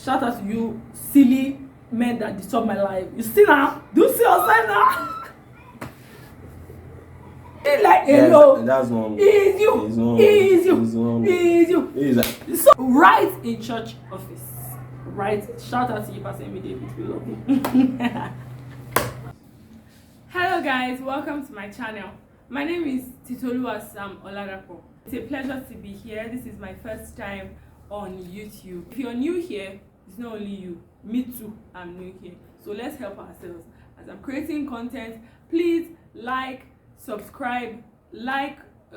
Shout out to you, silly men that disturb my life. You see now? Do you see yourself now? Like, yes, hello, that's normal. is you, is you. So right in church office, right? Shout out to you, Pastor Emi David. We love you. Hello guys, welcome to my channel. My name is Titoluwa Sam Oladapo. It's a pleasure to be here. This is my first time on YouTube. If you're new here, it's not only you, me too, I'm new here. So let's help ourselves. As I'm creating content, please like, subscribe,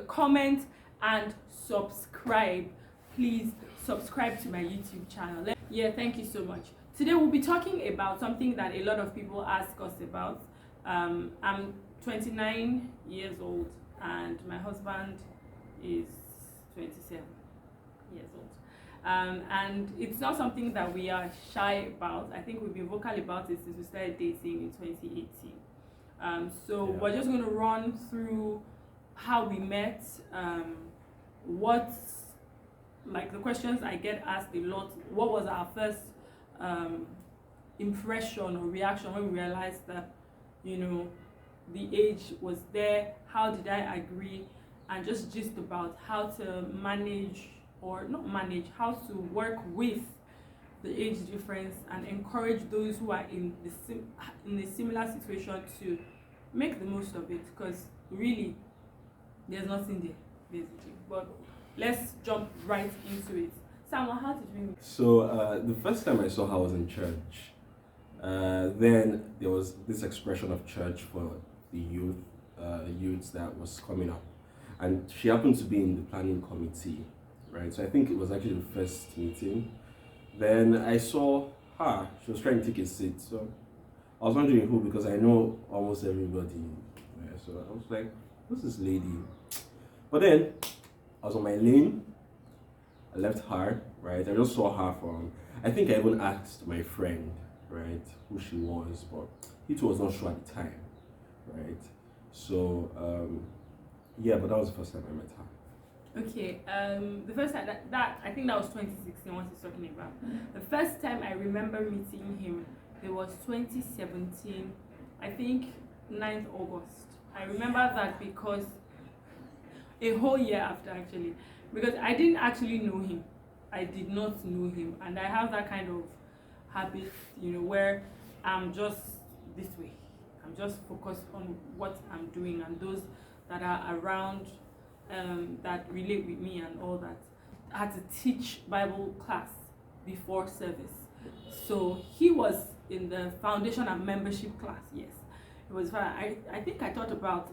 comment, and subscribe. Please subscribe to my YouTube channel. Yeah, thank you so much. Today we'll be talking about something that a lot of people ask us about. I'm 29 years old and my husband is 27 years old. And it's not something that we are shy about. I think we've been vocal about it since we started dating in 2018. We're just going to run through how we met, the questions I get asked a lot. What was our first impression or reaction when we realized that, the age was there? How did I agree? And just about how to manage, or not manage, how to work with the age difference and encourage those who are in a similar situation to make the most of it, because really there's nothing there basically. But let's jump right into it. Samuel, how did we meet? So the first time I saw her was in church. Then there was this expression of church for the youths that was coming up, and she happened to be in the planning committee, right? So I think it was actually the first meeting. Then I saw her, she was trying to take a seat. So I was wondering who, because I know almost everybody. Yeah, so I was like, who's this lady? But then I was on my lane. I left her, right? I just saw her from, I think I even asked my friend, right, who she was, but he too was not sure at the time, right? So, but that was the first time I met her. Okay, the first time that I think that was 2016, what he's talking about. The first time I remember meeting him, it was 2017, I think 9th August. I remember that because a whole year after, actually, because I didn't actually know him. I did not know him, and I have that kind of habit, where I'm just this way. I'm just focused on what I'm doing, and those that are around that relate with me and all that. I had to teach Bible class before service. So he was in the foundation and membership class, yes. It was fun. I think I thought about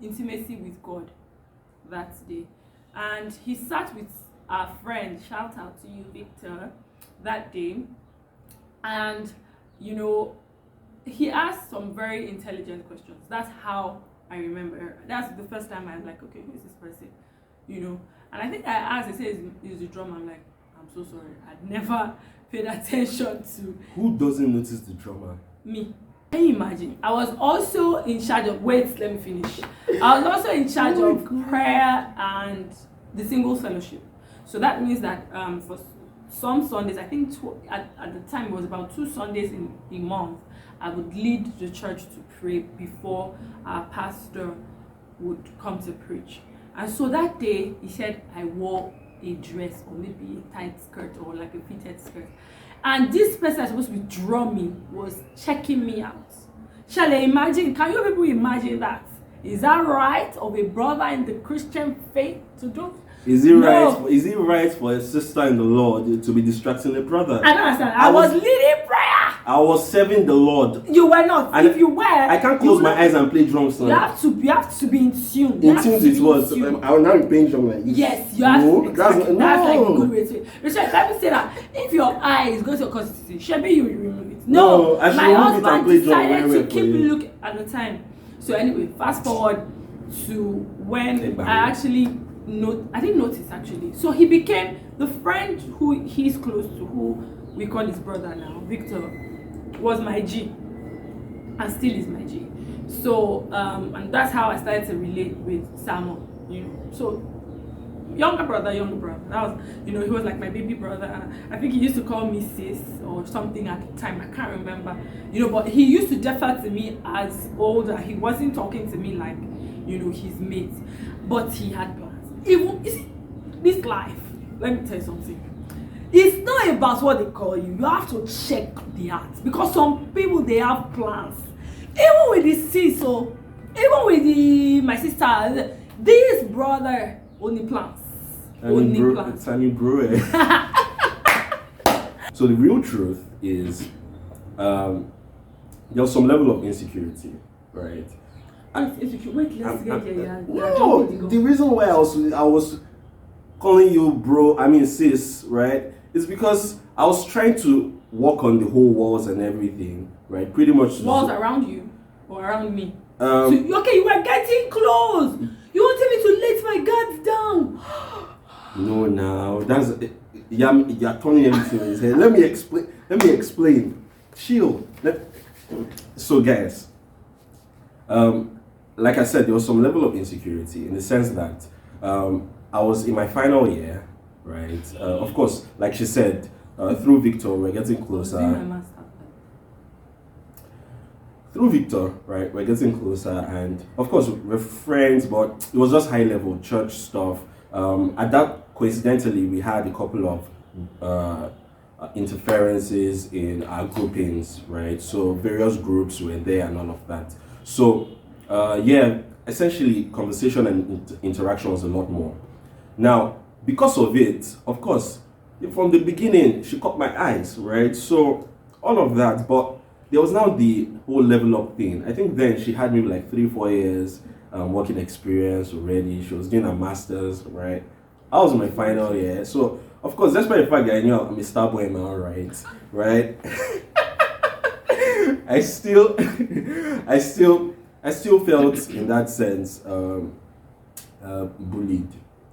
intimacy with God that day. And he sat with our friend, shout out to you, Victor, that day. And, he asked some very intelligent questions. That's how I remember her. That's the first time I was like, okay, who is this person? And I think I asked, I said, is the drummer? I'm like, I'm so sorry. I'd never paid attention to. Who doesn't notice the drummer? Me. Can you imagine? I was also in charge of, let me finish. I was also in charge of prayer and the singles fellowship. So that means that for some Sundays, I think at the time it was about 2 Sundays in a month, I would lead the church to pray before our pastor would come to preach. And so that day, he said I wore a dress or maybe a tight skirt or like a fitted skirt. And this person that's supposed to be drumming was checking me out. Shall I imagine? Can you people imagine that? Is that right of a brother in the Christian faith to do? Is it right for a sister in the Lord to be distracting a brother? I don't understand. I was leading prayer. I was serving the Lord. You were not. And if you were, I can't close my eyes and play drums. You have to be in tune. In tune with what? I will now be playing drum like this. Yes, you have to. Exactly. That's like a good way to it. Richard, let me say that if your eye is going to cause it, Shebi, you will remove it. No, my husband decided to keep looking at the time. So anyway, fast forward to when I actually noticed actually. So he became the friend who he's close to, who we call his brother now, Victor, was my G and still is my G. So and that's how I started to relate with Samuel. So younger brother. That was, he was like my baby brother. I think he used to call me sis or something at the time. I can't remember. But he used to defer to me as older. He wasn't talking to me like, his mate. But he had plans. Even, you see, this life, let me tell you something. It's not about what they call you. You have to check the heart. Because some people, they have plans. Even with the sis, so even with my sister, this brother only plans. It's only bro. So the real truth is, there's some level of insecurity, right? Wait, let's get here. No, the reason why I was calling you bro, sis, right, is because I was trying to work on the whole walls and everything, right? Pretty much walls around you or around me. So, okay, you were getting close. You wanted me to let my guards down. No, now that's you're turning everything in his head. Let me explain. Chill. So, guys, like I said, there was some level of insecurity in the sense that I was in my final year, right? Of course, like she said, through Victor, we're getting closer. Through Victor, right, we're getting closer, and of course we're friends, but it was just high level church stuff. At that, coincidentally, we had a couple of interferences in our groupings, right? So various groups were there and all of that. So essentially conversation and interaction was a lot more. Now, because of it, of course, from the beginning, she caught my eyes, right? So all of that, but there was now the whole level up thing. I think then she had maybe like 3-4 years working experience already. She was doing her master's, right? I was in my final year. So, of course, that's why the fact that I knew I'm a star boy now, right? I still felt in that sense bullied,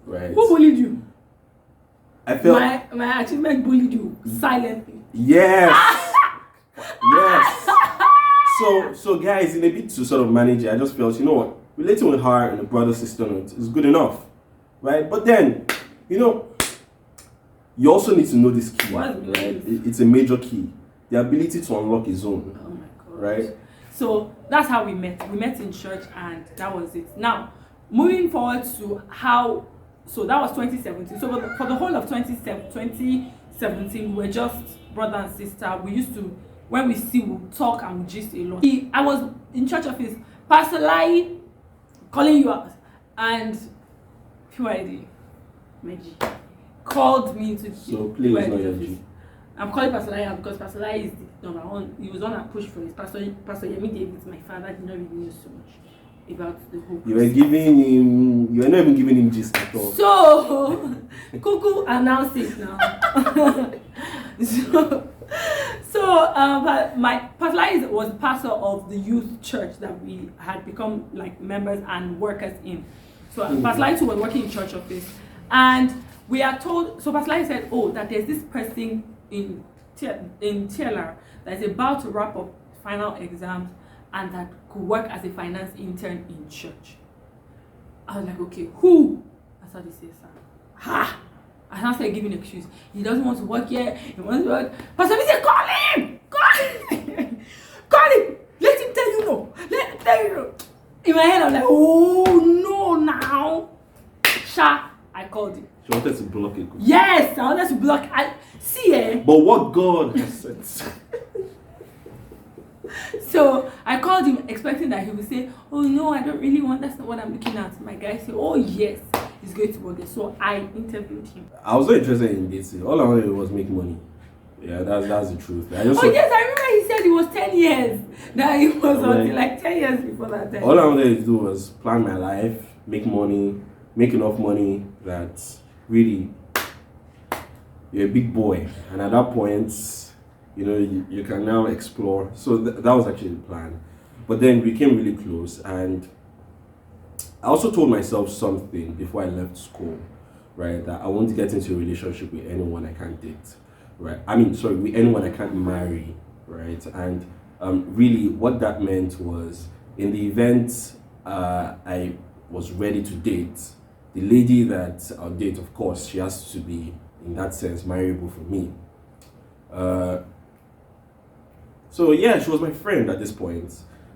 right? Who bullied you? I felt my achievement bullied you silently. Yes. Yes. So guys, in a bit to sort of manage it, I just felt, you know what, relating with her and the brother sister note is good enough, right? But then, you also need to know this key, right? It's a major key, the ability to unlock his own. Oh my God. Right? So that's how we met. We met in church, and that was it. Now, moving forward to how. So that was 2017. So for the whole of 2017, we were just brother and sister. We used to, when we see, we'll talk and we'll gist a lot. I was in church office, Pastor Lai calling you out, and PYD, Meji, called me to. So please, not your G. I'm calling Pastor Lai out because Pastor Lai is the number one. He was on a push for his Pastor Yemi David, my father, did not really know so much about the whole. You were not even giving him gist at all. So Kuku announced it now. But my Pastor Lai was pastor of the youth church that we had become like members and workers in. So Pastor Lai was working in church office, and we are told. So Pastor Lai said, "Oh, that there's this person in TLR that is about to wrap up final exams and that could work as a finance intern in church." I was like, okay, who? That's how they say, sir. Ha! I now started giving excuse. He doesn't want to work here. He wants to work. Pastor said, call him! Call him! Call him! Let him tell you no. Let him tell you no. In my head, I'm like, oh no now. Sha, I called him. She wanted to block it. Yes, I wanted to block. But what God has said. So I called him expecting that he would say, oh no, I don't really want, that's not what I'm looking at. My guy said, oh yes, he's going to work there. So I interviewed him. I was not interested in dating. All I wanted was make money. Yeah, that's the truth. Yes, I remember he said it was 10 years. That it was until like 10 years before that time. All I wanted to do was plan my life, make money, make enough money that really you're a big boy. And at that point, you can now explore. So that was actually the plan. But then we became really close, and I also told myself something before I left school, right? That I won't get into a relationship with anyone I can't date, right? With anyone I can't marry, right? And really what that meant was, in the event I was ready to date, the lady that I'll date, of course, she has to be, in that sense, marriable for me. So yeah, she was my friend at this point.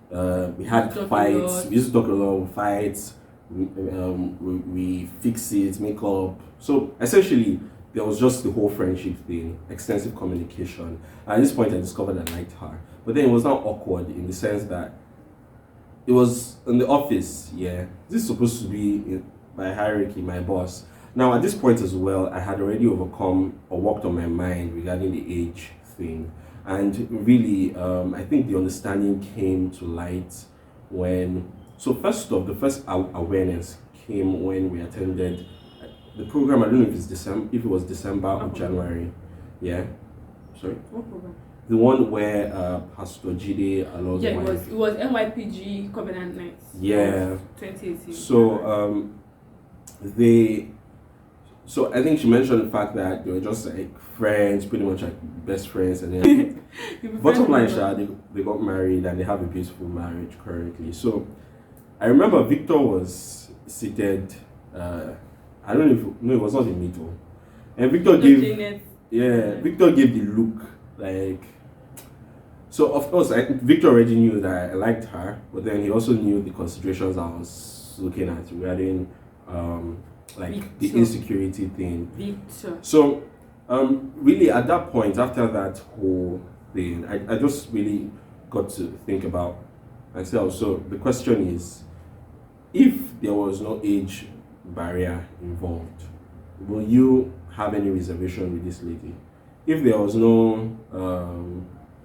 We had fights. We used to talk a lot, fights. We fix it, make up. So essentially, there was just the whole friendship thing, extensive communication. At this point, I discovered I liked her. But then it was not awkward in the sense that it was in the office, yeah. This is supposed to be by hierarchy, my boss. Now, at this point as well, I had already overcome or worked on my mind regarding the age thing. And really, I think the understanding came to light when, so first off, the first awareness came when we attended the program. I don't know if it's December, if it was December or January. Yeah. Sorry. What program? The one where Pastor Jide Alon's Yeah, wife. it was NYPG Covenant Nights. Yeah. 2018. So so I think she mentioned the fact that they were just like friends, pretty much like best friends, and then bottom line, they got married and they have a beautiful marriage currently. So I remember Victor was seated. I don't know if no, it was not in the middle, and Victor Victor gave the look like. So of course, Victor already knew that I liked her, but then he also knew the considerations I was looking at regarding like Victor. The insecurity thing. Victor. So really at that point, after that whole thing, I just really got to think about myself. So the question is, if there was no age barrier involved, will you have any reservation with this lady? If there was no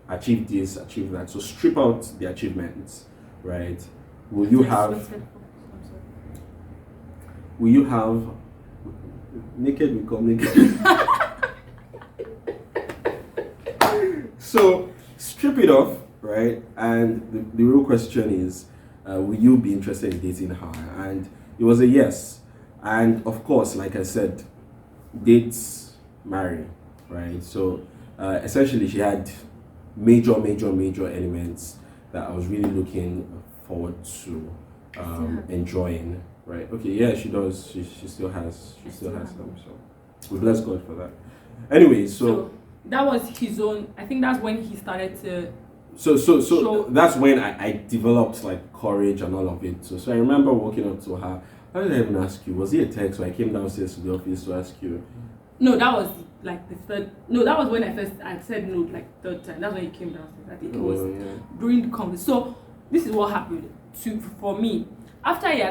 achieve this, achieve that, so strip out the achievements, right? Will you have naked become naked? So strip it off, right? And the real question is, will you be interested in dating her? And it was a yes. And of course, like I said, dates marry, right? So essentially she had major elements that I was really looking forward to enjoying, right? Okay, yeah, she does. She still has them. So we bless God for that. Anyway, so that was his own. I think that's when he started to. So that's when I developed like courage and all of it. So I remember walking up to her. How did I even ask you? Was it a text or I came downstairs to the office to ask you? No, that was like the third. No, that was when I said no like third time. That's when he came downstairs. I think it was during the conference. So this is what happened for me. After he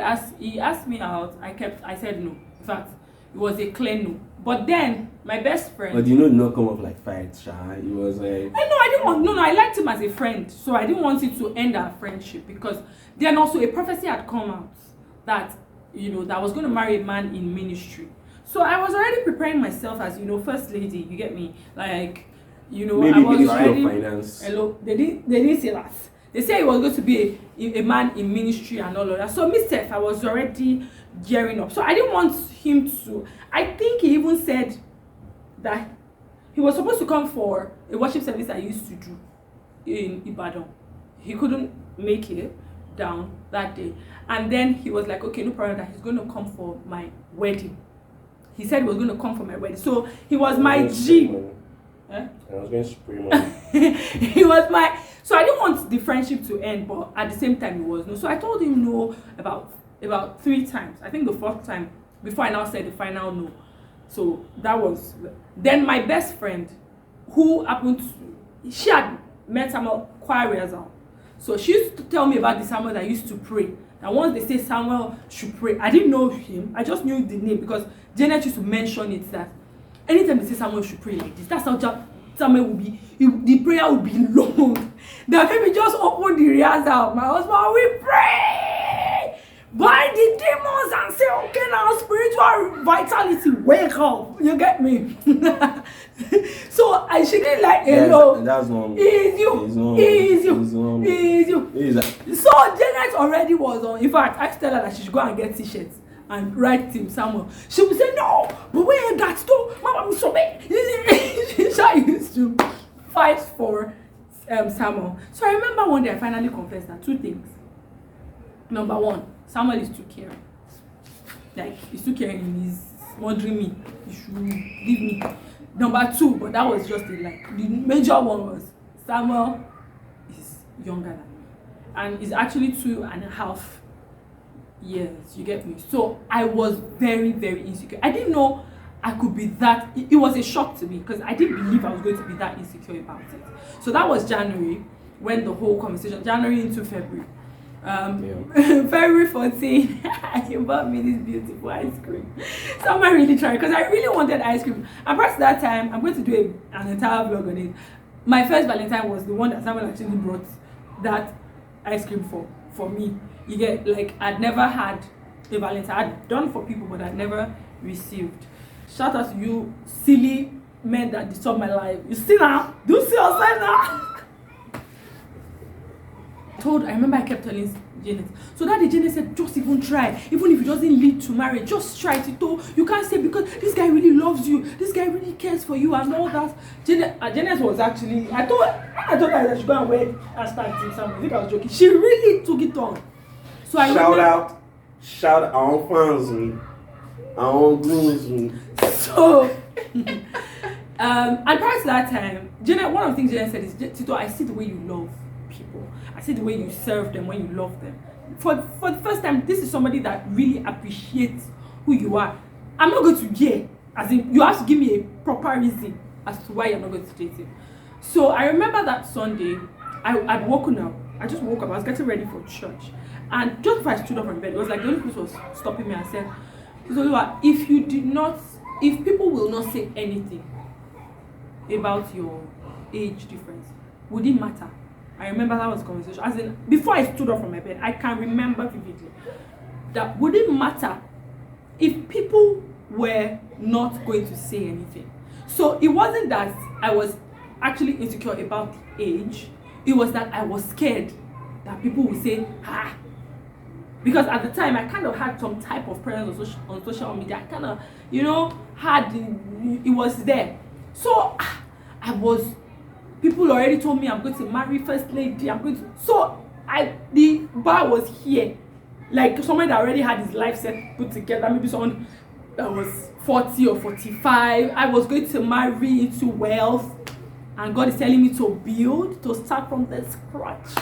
asked me out. I said no. In fact, it was a clear no. But then my best friend. But you know, not come up like fights, Sha. It was like. I didn't want. No, I liked him as a friend, so I didn't want it to end our friendship because then also a prophecy had come out that that I was going to marry a man in ministry. So I was already preparing myself as first lady. You get me? Like maybe I was already. Of finance. Hello, they didn't say that. They said he was going to be a man in ministry and all of that. So myself, I was already gearing up. So I didn't want him to. I think he even said that he was supposed to come for a worship service I used to do in Ibadan. He couldn't make it down that day. And then he was like, okay, no problem, that he's going to come for my wedding. He said he was going to come for my wedding. So he was my G. I was going to spray money. He was my. So I didn't want the friendship to end, but at the same time it was no. So I told him no about 3 times. I think the 4th time before I now said the final no. So that was. Then my best friend, who happened to, she had met Samuel choir rehearsal. So she used to tell me about the Samuel that used to pray. And once they say Samuel should pray, I didn't know him. I just knew the name because Janet used to mention it that anytime they say Samuel should pray like this, that's how Samuel will be. The prayer will be long. That made me just open the rehearsal. My husband, we pray by the demons and say, okay, now spiritual vitality, wake up. You get me? So she didn't like that's normal. Is you. So Janet already was on. In fact, I tell her that she should go and get t-shirts and write Team Samuel. She would say no, but where that store, Mama, so she used to fight for Samuel. So I remember one day I finally confessed that 2 things. Number 1, Samuel is too caring. Like, he's too caring, he's murdering me, he should leave me. Number 2, but that was just a lie. The major one was Samuel is younger than me, and is actually 2.5 years. You get me? So I was very, very insecure. I didn't know I could be that. It was a shock to me because I didn't believe I was going to be that insecure about it. So that was January, when the whole conversation, January into February. February 14, he bought me this beautiful ice cream. So I'm really trying because I really wanted ice cream. And perhaps that time, I'm going to do an entire vlog on it. My first Valentine was the one that someone actually brought that ice cream for me. You get, like, I'd never had a Valentine. I'd done for people, but I'd never received. Shout out to you silly men that disturb my life. You see now? Do you see yourself now? I remember I kept telling Janet. So that day Janet said, just even try. Even if it doesn't lead to marriage, just try it. You can't say because this guy really loves you, this guy really cares for you and all that. Janet was actually, I told her that I should go and wear and start something. I think I was joking. She really took it on. So I shout out our fans me. Our goons me. So and prior to that time, Janet, one of the things Janet said is, Tito, I see the way you love people. I see the way you serve them when you love them. For the first time, this is somebody that really appreciates who you are. I'm not going to get, as in, you have to give me a proper reason as to why you're not going to date him. So I remember that Sunday, I'd woken up. I just woke up. I was getting ready for church. And just before I stood up from bed, it was like the only person was stopping me and said, if people will not say anything about your age difference, would it matter? I remember that was a conversation. As in, before I stood up from my bed, I can remember vividly that would it matter if people were not going to say anything. So it wasn't that I was actually insecure about the age. It was that I was scared that people would say, because at the time I kind of had some type of presence on social media. I kind of, it was there. So people already told me I'm going to marry first lady. The bar was here. Like someone that already had his life set put together, maybe someone that was 40 or 45. I was going to marry into wealth, and God is telling me to start from the scratch.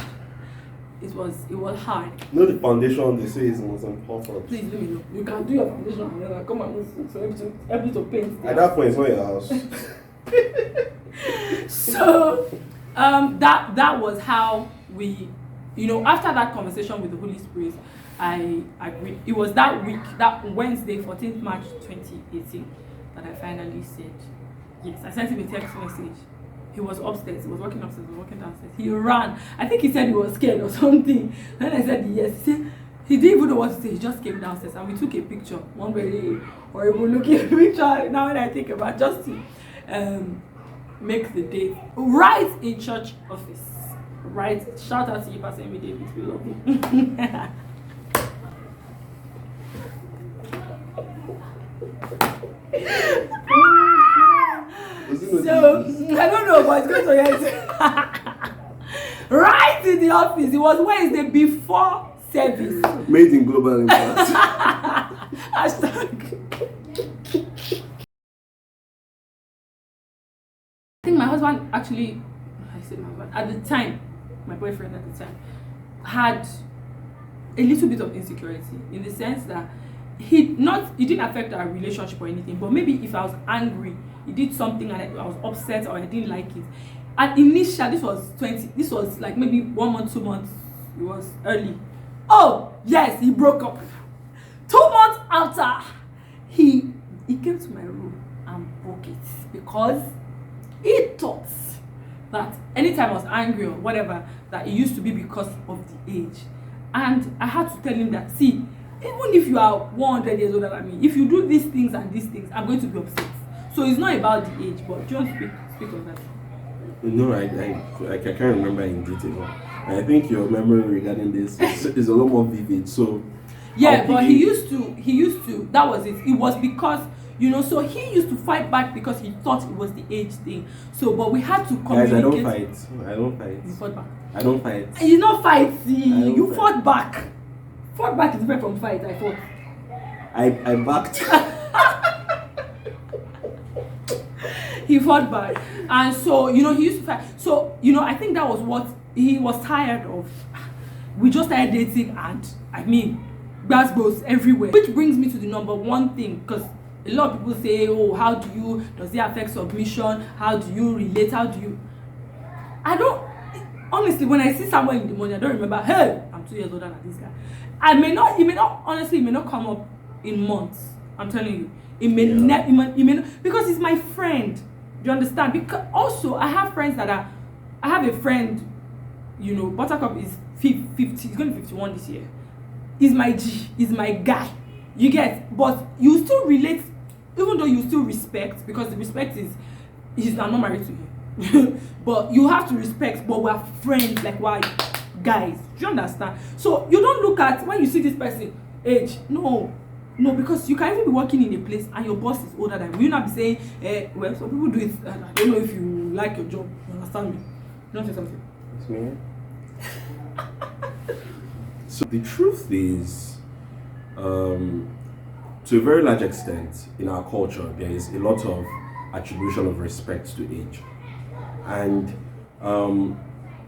It was hard. The foundation they say is most important. Please let me know. You can do your foundation and then I come and help you to paint. At that point, it's not your house. So that was how we, after that conversation with the Holy Spirit, I agreed. It was that week, that Wednesday, 14th March 2018, that I finally said yes. I sent him a text message. He was upstairs. He was walking upstairs. He was walking downstairs. He ran. I think he said he was scared or something. Then I said yes. He said he didn't even know what to say. He just came downstairs and we took a picture. One very horrible looking picture. Now when I think about, just to make the date right in church office. Right. Shout out to you, Pastor Emi David. We love you. So I don't know, but it's going to get right in the office. It was Wednesday before service. Made in global impact. Hashtag. I think my husband actually, at the time, my boyfriend at the time, had a little bit of insecurity in the sense that it didn't affect our relationship or anything, but maybe if I was angry, he did something and I was upset or I didn't like it. And initially, this was like maybe 1 month, 2 months, it was early. Oh, yes, he broke up. 2 months after, he came to my room and broke it because he thought that anytime I was angry or whatever, that it used to be because of the age. And I had to tell him that, see, even if you are 100 years older than me, if you do these things and these things, I'm going to be upset. So it's not about the age, but do you want to speak on that? No, I can't remember in detail. I think your memory regarding this is a lot more vivid. So yeah, but he used to. That was it. It was because so he used to fight back because he thought it was the age thing. So, but we had to communicate. Guys, I don't fight. You fought back. I don't fight. You not fight. You fought back. Fought back is different from fight. I fought. I backed. He fought back, and so he used to fight. So I think that was what he was tired of. We just started dating, and I mean, grass grows everywhere. Which brings me to the number one thing, because a lot of people say, oh, does it affect submission? How do you relate? I don't, honestly, when I see someone in the morning, I don't remember, hey, I'm 2 years older than this guy. It may not come up in months. I'm telling you. It may not, because he's my friend. Do you understand? Because also, I have a friend, Buttercup is 50, he's going to be 51 this year. He's my G, he's my guy. You get, but you still relate, even though you still respect, because the respect is, I'm not married to him. But you have to respect, but we're friends, like we're guys. Do you understand? So you don't look at, when you see this person, age, no, because you can even be working in a place and your boss is older than you. Will you not be saying, well, some people do it, I don't know if you like your job. You understand me? You don't say something. It's me. So the truth is, to a very large extent, in our culture, there is a lot of attribution of respect to age. And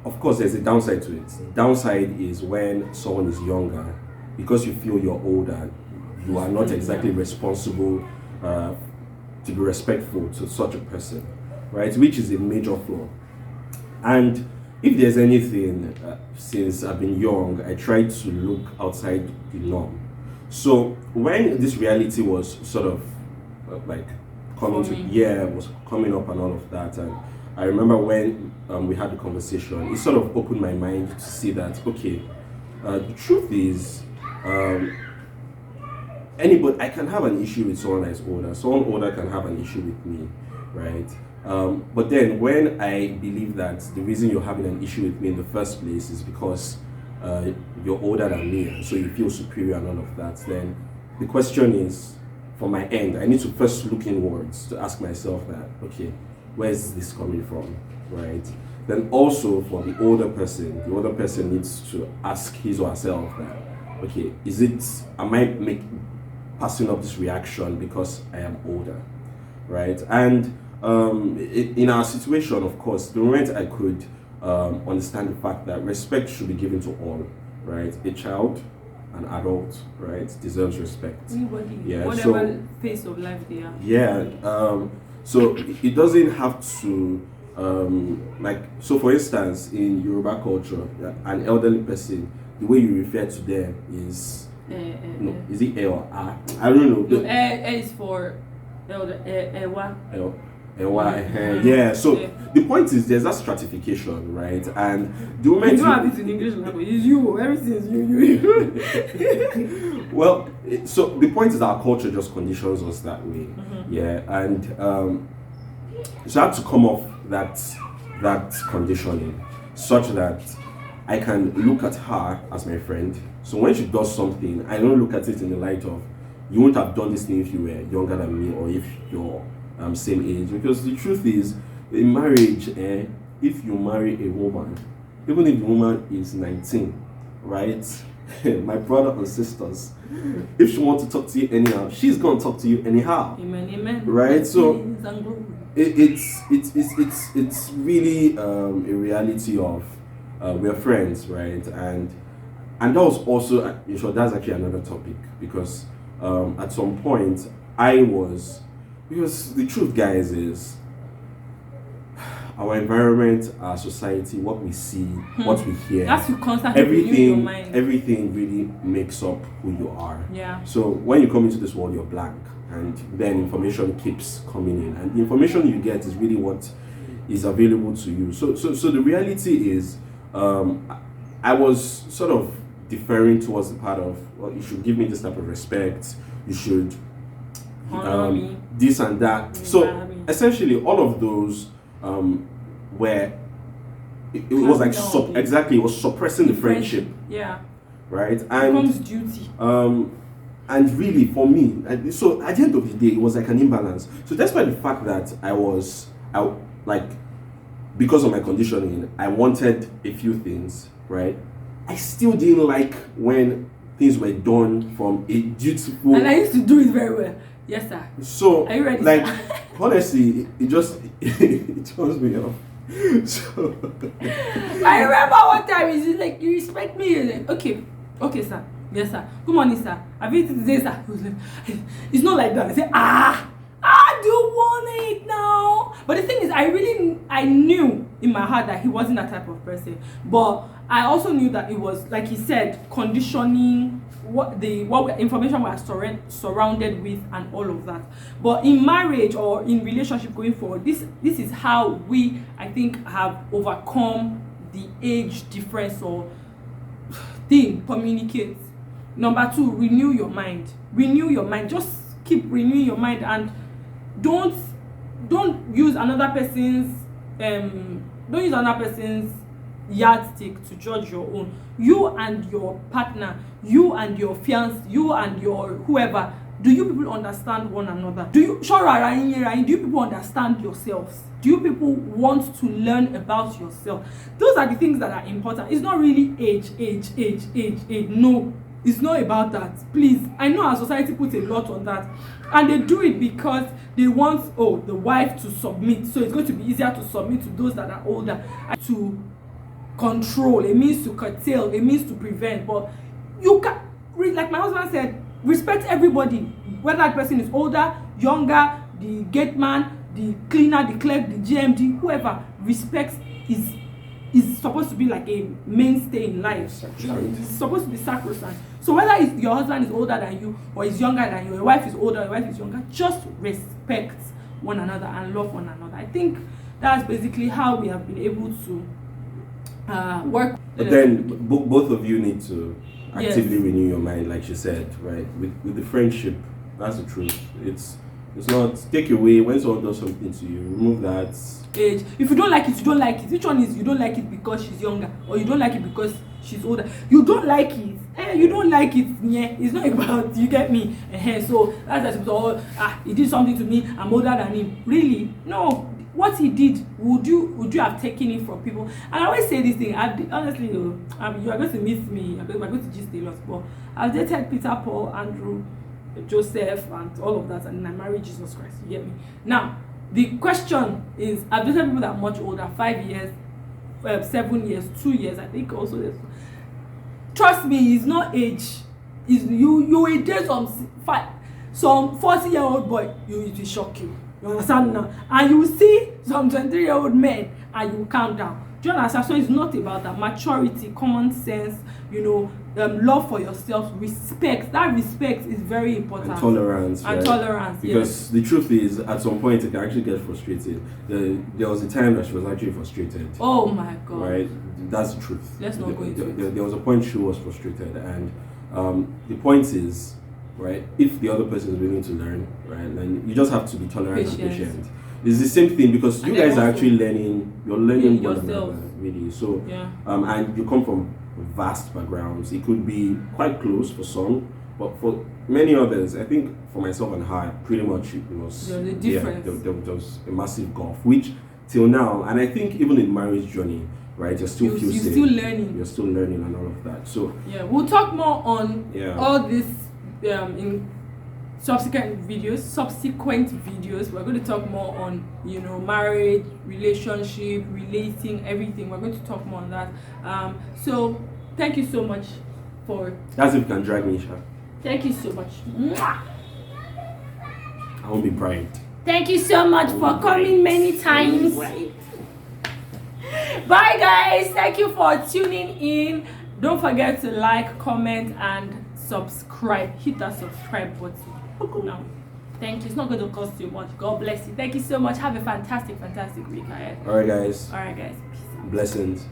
of course, there's a downside to it. The downside is when someone is younger, because you feel you're older, you are not exactly responsible to be respectful to such a person, right? Which is a major flaw. And if there's anything, since I've been young, I try to look outside the norm. So when this reality was sort of like was coming up and all of that, and I remember when we had the conversation, it sort of opened my mind to see that, okay, the truth is, I can have an issue with someone that's older. Someone older can have an issue with me, right? But then when I believe that the reason you're having an issue with me in the first place is because you're older than me, so you feel superior and all of that, then the question is, from my end, I need to first look inwards to ask myself that, okay, where is this coming from, right? Then also for the older person needs to ask his or herself that, okay, am I passing up this reaction because I am older, right? And in our situation, of course, the moment I could understand the fact that respect should be given to all, right? A child, an adult, right, deserves respect. Anybody, yeah, whatever phase of life they are. Yeah, so it doesn't have to, so for instance, in Yoruba culture, an elderly person, the way you refer to them is, is it E or A? I don't know. No, E is for elder, Ewa. Yeah, so the point is there's that stratification, right? And the moment you don't have it in English language, it's you, everything is you. Well, so the point is our culture just conditions us that way. Yeah, and so I had to come off that conditioning such that I can look at her as my friend. So when she does something, I don't look at it in the light of, you wouldn't have done this thing if you were younger than me or if you're same age. Because the truth is, in marriage, if you marry a woman, even if the woman is 19, right? My brother and sisters, if she wants to talk to you anyhow, she's gonna talk to you anyhow. Amen. Right? So it's really a reality of we're friends, right? And that was also that's actually another topic, because at some point because the truth, guys, is our environment, our society, what we see, what we hear, that's to constantly renew your mind. Everything really makes up who you are. Yeah. So when you come into this world, you're blank, and then information keeps coming in, and the information you get is really what is available to you. So the reality is, I was sort of deferring towards the part of, well, you should give me this type of respect, you should this and that. So essentially, all of those were it was like it was suppressing the friendship. Yeah. Right. And it becomes duty. And really, for me, so at the end of the day, it was like an imbalance. So despite the fact that because of my conditioning, I wanted a few things, right? I still didn't like when things were done from a dutiful. And I used to do it very well. Yes, sir. So, are you ready? Like, honestly, it just it turns me off. So I remember one time he's like, you respect me? He's like, okay, sir. Yes, sir. Good morning, sir. Have you eaten today, sir? He was like, it's not like that. I said, I do want it now. But the thing is, I knew in my heart that he wasn't that type of person. But I also knew that it was, like he said, conditioning, what information we are surrounded with, and all of that. But in marriage or in relationship going forward, this is how we, I think, have overcome the age difference or thing. Communicate. Number 2, renew your mind. Just keep renewing your mind, and don't use another person's yardstick to judge your own. You and your partner, you and your fiance, you and your whoever, do you people understand one another? Do you people understand yourselves? Do you people want to learn about yourself? Those are the things that are important. It's not really age. No, it's not about that. Please, I know our society puts a lot on that, and they do it because they want the wife to submit, so it's going to be easier to submit to those that are older. To control, it means to curtail, it means to prevent. But you can, like my husband said, respect everybody, whether that person is older, younger, the gate man, the cleaner, the clerk, the GMD, whoever. Respect is supposed to be like a mainstay in life. It's supposed to be sacrosanct. So whether your husband is older than you or is younger than you, your wife is older, your wife is younger, just respect one another and love one another. I think that's basically how we have been able to work. But then both of you need to actively renew your mind, like she said, right? With the friendship, that's the truth. It's not take away when someone does something to you, remove that age. If you don't like it, you don't like it. Which one is you don't like it because she's younger, or you don't like it because she's older? You don't like it. You don't like it. Yeah, it's not about, you get me. So that's he did something to me, I'm older than him. Really? No. What he did, would you have taken it from people? And I always say this thing, honestly, you are going to miss me, we're going to gist a lot, but I've dated Peter, Paul, Andrew, Joseph, and all of that, and I married Jesus Christ. You get me? Now, the question is, I've dated people that are much older, 5 years, 7 years, 2 years, I think also. Trust me, it's not age. It's you will date some 40-year-old boy, it will shock you. You understand now? And you will see some 23-year-old men and you will calm down. Do you understand? So it's not about that. Maturity, common sense, love for yourself, respect. That respect is very important. And tolerance. And tolerance, because the truth is, at some point, it can actually get frustrated. There was a time that she was actually frustrated. Oh my God. Right? That's the truth. Let's not go into it. There was a point she was frustrated. And the point is, right, if the other person is willing to learn, right, then you just have to be tolerant and patient. It's the same thing, because you guys are actually learning. You're learning one another, really. So, and you come from vast backgrounds. It could be quite close for some, but for many others, I think for myself and her, pretty much it was there was a massive gulf. Which till now, and I think even in marriage journey, right, you're still learning. You're still learning and all of that. So we'll talk more on all this in subsequent videos. We're going to talk more on marriage, relationship, relating, everything. We're going to talk more on that. So thank you so much for, that's if you can drag me, Isha. Thank you so much. I won't be bribed. Thank you so much for coming many times. Bye guys, thank you for tuning in. Don't forget to like, comment, and subscribe. Hit that subscribe button now. Thank you. It's not going to cost you much. God bless you. Thank you so much. Have a fantastic week ahead. All right guys. Peace. Blessings.